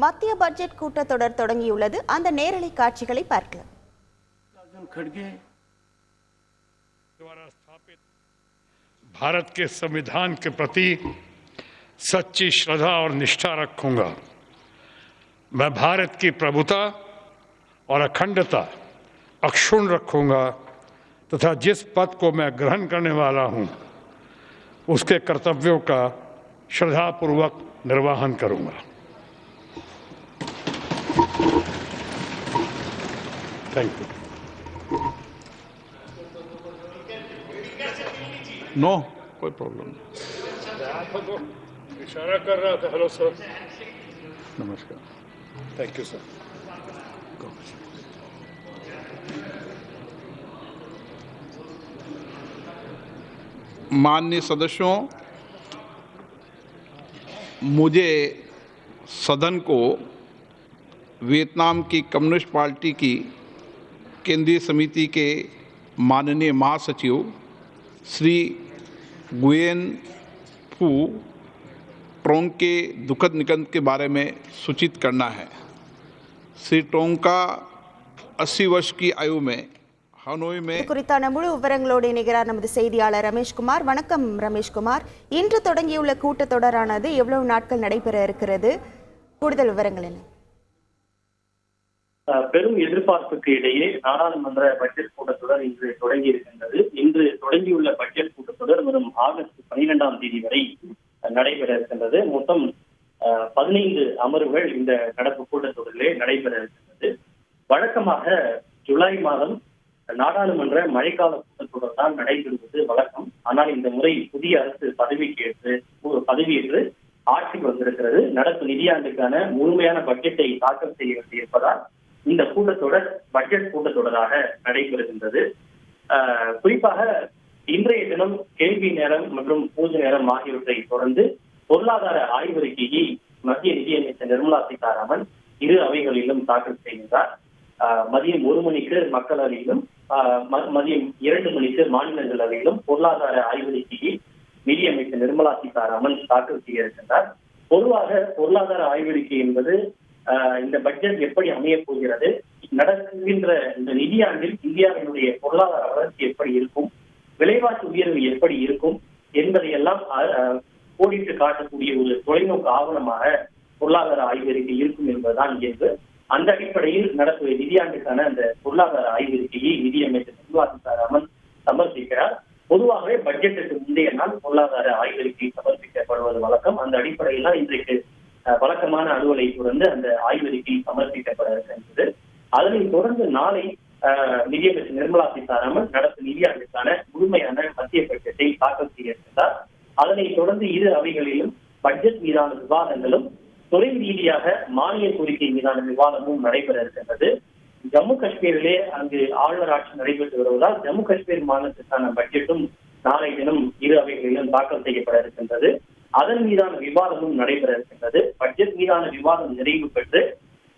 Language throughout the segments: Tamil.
மத்திய பட்ஜெட் கூட்டத்தொடர் தொடங்கியுள்ளது. அந்த நேரலை காட்சிகளை பார்க்கலாம். भारत के संविधान के प्रति सच्ची श्रद्धा और निष्ठा रखूंगा। मैं भारत की प्रभुता और अखंडता अक्षुण्ण रखूंगा तथा जिस पद को मैं ग्रहण करने वाला हूं उसके कर्तव्यों का श्रद्धापूर्वक निर्वहन करूंगा। Thank you. नो कोई प्रॉब्लम नहीं। इशारा कर रहा था। Hello sir. नमस्कार। Thank you sir. माननीय सदस्यों, मुझे सदन को वियतनाम की कम्युनिस्ट पार्टी की केंद्रीय समिति के माननीय महासचिव श्री गुयेन फू ट्रोंग के दुखद निधन के बारे में सूचित करना है। श्री ट्रोंग का 80 वर्ष की आयु में ஹனோய் में குறித்தான முழு விவரங்களோடு இணைகிறார் நமது செய்தியாளர் ரமேஷ்குமார். வணக்கம் ரமேஷ்குமார். இன்று தொடங்கியுள்ள கூட்டத்தொடரானது எவ்வளவு நாட்கள் நடைபெற இருக்கிறது? கூடுதல் விவரங்கள் என்ன? பெரும் எதிர்பார்ப்புக்கு இடையே நாடாளுமன்ற பட்ஜெட் கூட்டத்தொடர் இன்று தொடங்கி இருக்கின்றது. இன்று தொடங்கியுள்ள பட்ஜெட் கூட்டத்தொடர் வரும் ஆகஸ்ட் 12ஆம் தேதி வரை நடைபெற இருக்கின்றது. மொத்தம் 15 அமர்வுகள் இந்த நடப்பு கூட்டத்தொடரிலே நடைபெற இருக்கின்றது. வழக்கமாக ஜூலை மாதம் நாடாளுமன்ற மழைக்கால கூட்டத்தொடர் தான் நடைபெறுவது வழக்கம். ஆனால் இந்த முறை புதிய அரசு பதவியேற்று ஆட்சிக்கு வந்திருக்கிறது. நடப்பு நிதியாண்டுக்கான முழுமையான பட்ஜெட்டை தாக்கல் செய்ய வேண்டியிருப்பதால் இந்த கூட்டத்தொடர் பட்ஜெட் கூட்டத்தொடராக நடைபெறுகின்றது. குறிப்பாக இன்றைய தினம் கேள்வி நேரம் மற்றும் பூஜை நேரம் ஆகியவற்றை தொடர்ந்து பொருளாதார ஆய்வறிக்கையை மத்திய நிதியமைச்சர் நிர்மலா சீதாராமன் இரு அவைகளிலும் தாக்கல் செய்கின்றார். மதியம் 1 மணிக்கு மக்களவையிலும் மதியம் 2 மணிக்கு மாநிலங்களவையிலும் பொருளாதார ஆய்வறிக்கையை நிதியமைச்சர் நிர்மலா சீதாராமன் தாக்கல் செய்ய இருக்கின்றார். பொதுவாக பொருளாதார ஆய்வறிக்கை என்பது இந்த பட்ஜெட் எப்படி அமைய போகிறது, நடக்கின்ற இந்த நிதியாண்டில் இந்தியாவினுடைய பொருளாதார வளர்ச்சி எப்படி இருக்கும், விலைவாசி உயர்வு எப்படி இருக்கும் என்பதையெல்லாம் கோடிட்டு காட்டக்கூடிய ஒரு தொலைநோக்கு ஆவணமாக பொருளாதார ஆய்வறிக்கை இருக்கும் என்பதுதான் இயல்பு. அந்த அடிப்படையில் நடப்பு நிதியாண்டுக்கான அந்த பொருளாதார ஆய்வறிக்கையை நிதியமைச்சர் நிர்மலா சீதாராமன் சமர்ப்பிக்கிறார். பொதுவாகவே பட்ஜெட்டுக்கு முந்தைய நாள் பொருளாதார ஆய்வறிக்கை சமர்ப்பிக்கப்படுவது வழக்கம். அந்த அடிப்படையில் தான் இன்றைக்கு வழக்கமான அலுவலை தொடர்ந்து அந்த ஆய்வறிக்கை சமர்ப்பிக்கப்பட இருக்கின்றது. அதனைத் தொடர்ந்து நாளை நிதியமைச்சர் நிர்மலா சீதாராமன் நடப்பு நிதியாண்டுக்கான முழுமையான மத்திய பட்ஜெட்டை தாக்கல் செய்ய இருக்கின்றார். அதனைத் தொடர்ந்து இரு அவைகளிலும் பட்ஜெட் மீதான விவாதங்களும் துறை ரீதியாக மானிய கோரிக்கை மீதான விவாதமும் நடைபெற இருக்கின்றது. ஜம்மு காஷ்மீரிலே அங்கு ஆளுநர் ஆட்சி நடைபெற்று வருவதால் ஜம்மு காஷ்மீர் மாநிலத்திற்கான பட்ஜெட்டும் நாளை தினம் இரு அவைகளிலும் தாக்கல் செய்யப்பட இருக்கின்றது. அதன் மீதான விவாதமும் நடைபெற இருக்கின்றது. பட்ஜெட் மீதான விவாதம் நிறைவு பெற்று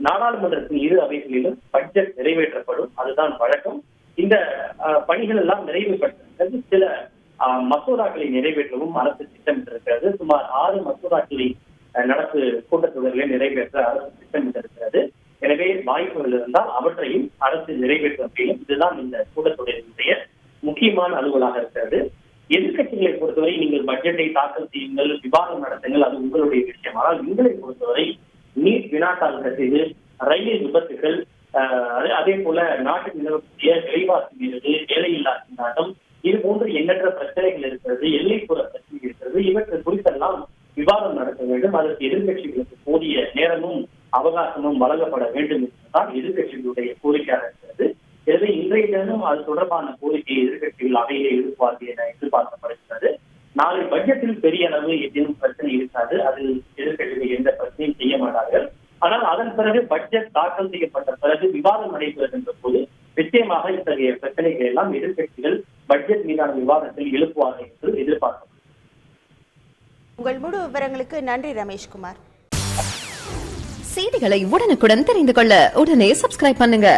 நாடாளுமன்றத்தின் இரு அவைகளிலும் பட்ஜெட் நிறைவேற்றப்படும். அதுதான் வழக்கம். இந்த பணிகள் எல்லாம் நிறைவு பெற்றிருக்கிறது. சில மசோதாக்களை நிறைவேற்றவும் அரசு திட்டமிட்டிருக்கிறது. சுமார் 6 மசோதாக்களை நடப்பு கூட்டத்தொடரிலே நிறைவேற்ற அரசு திட்டமிட்டிருக்கிறது. எனவே வாய்ப்புகள் இருந்தால் அவற்றையும் அரசு நிறைவேற்ற முடியும். இதுதான் இந்த கூட்டத்தொடரினுடைய முக்கியமான அலுவலாக இருக்கிறது. எதிர்கட்சிகளை பொறுத்தவரை நீங்கள் பட்ஜெட்டை தாக்கல் செய்யுங்கள், விவாதம் நடத்துங்கள், அது உங்களுடைய விஷயம். ஆனால் எங்களை பொறுத்தவரை நீட் வினாத்தாள் கசிவு, ரயில் விபத்துகள், அதே போல நாட்டில் நிலவக்கூடிய விலைவாசி மீது, வேலையில்லா திண்டாட்டம், இது போன்ற எண்ணற்ற பிரச்சனைகள் இருக்கிறது, எல்லைப்புற பிரச்சனை இருக்கிறது. இவற்றை குறித்தெல்லாம் விவாதம் நடத்த வேண்டும். அதற்கு எதிர்கட்சிகளுக்கு போதிய நேரமும் அவகாசமும் வழங்கப்பட வேண்டும் என்பதுதான் எதிர்கட்சிகளுடைய கோரிக்கையாக இருக்கிறது. எனவே இன்றைய தினம் அது தொடர்பான கோரிக்கையை எதிர்கட்சிகள் அவையிலே எழுப்புவார்கள் என எதிர்பார்க்கப்படுகிறது. நாளை பட்ஜெட்டில் பெரிய அளவு ஏதேனும் பிரச்சனை இருக்காது. அதில் எதிர்கட்சிகள் எந்த பிரச்சனையும் செய்ய மாட்டார்கள். ஆனால் அதன் பிறகு பட்ஜெட் தாக்கல் செய்யப்பட்ட பிறகு விவாதம் நடைபெறுகின்ற போது நிச்சயமாக இத்தகைய பிரச்சனைகள் எல்லாம் எதிர்கட்சிகள் பட்ஜெட் மீதான விவாதத்தில் எழுப்புவார்கள் என்று எதிர்பார்க்கப்படுகிறது. உங்கள் முழு விவரங்களுக்கு நன்றி ரமேஷ்குமார். செய்திகளை உடனுக்குடன் தெரிந்து கொள்ள உடனே சப்ஸ்கிரைப் பண்ணுங்க.